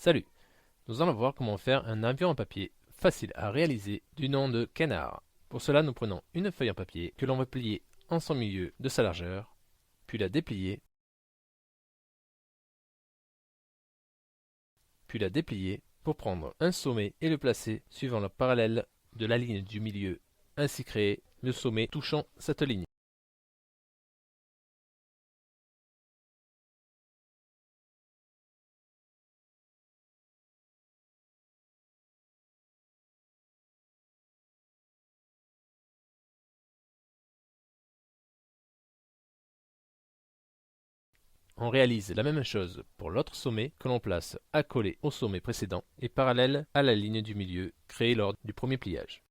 Salut! Nous allons voir comment faire un avion en papier facile à réaliser du nom de Canard. Pour cela, nous prenons une feuille en papier que l'on va plier en son milieu de sa largeur, puis la déplier pour prendre un sommet et le placer suivant le parallèle de la ligne du milieu, ainsi créer le sommet touchant cette ligne. On réalise la même chose pour l'autre sommet que l'on place accolé au sommet précédent et parallèle à la ligne du milieu créée lors du premier pliage.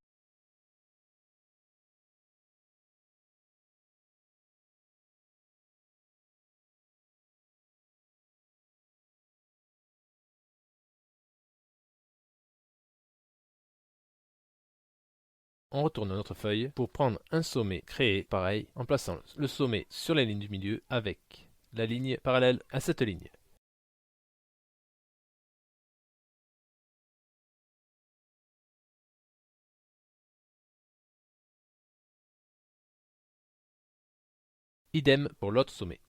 On retourne notre feuille pour prendre un sommet créé pareil en plaçant le sommet sur la ligne du milieu avec la ligne parallèle à cette ligne. Idem pour l'autre sommet.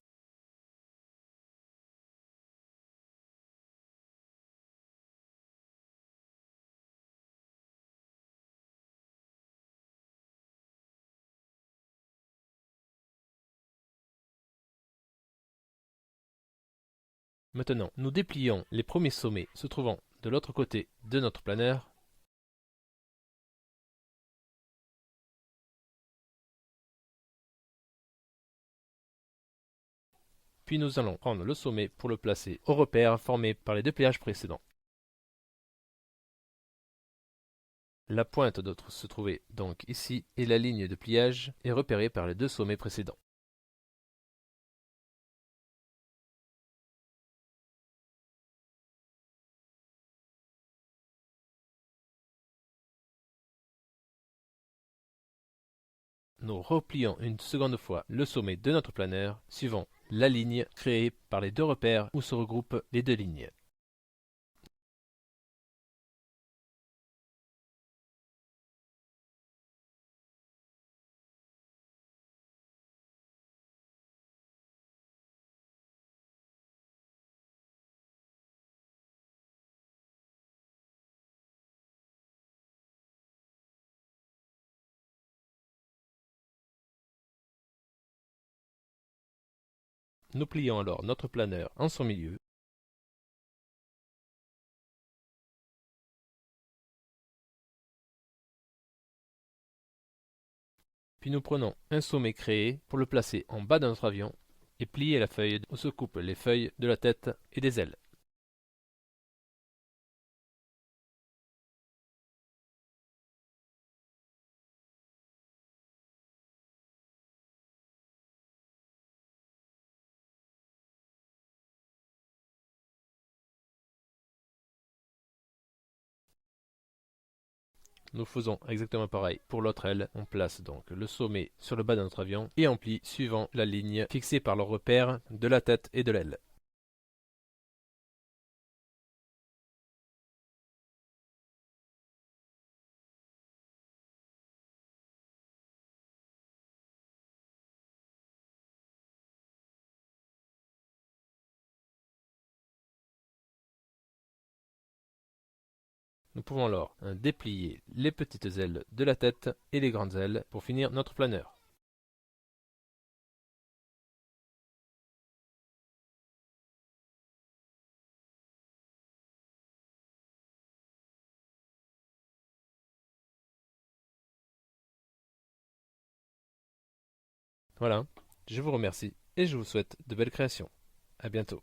Maintenant, nous déplions les premiers sommets se trouvant de l'autre côté de notre planeur. Puis nous allons prendre le sommet pour le placer au repère formé par les deux pliages précédents. La pointe doit se trouver donc ici et la ligne de pliage est repérée par les deux sommets précédents. Nous replions une seconde fois le sommet de notre planeur suivant la ligne créée par les deux repères où se regroupent les deux lignes. Nous plions alors notre planeur en son milieu. Puis nous prenons un sommet créé pour le placer en bas de notre avion et plier la feuille où se coupent les feuilles de la tête et des ailes. Nous faisons exactement pareil pour l'autre aile. On place donc le sommet sur le bas de notre avion et on plie suivant la ligne fixée par le repère de la tête et de l'aile. Nous pouvons alors déplier les petites ailes de la tête et les grandes ailes pour finir notre planeur. Voilà, je vous remercie et je vous souhaite de belles créations. À bientôt.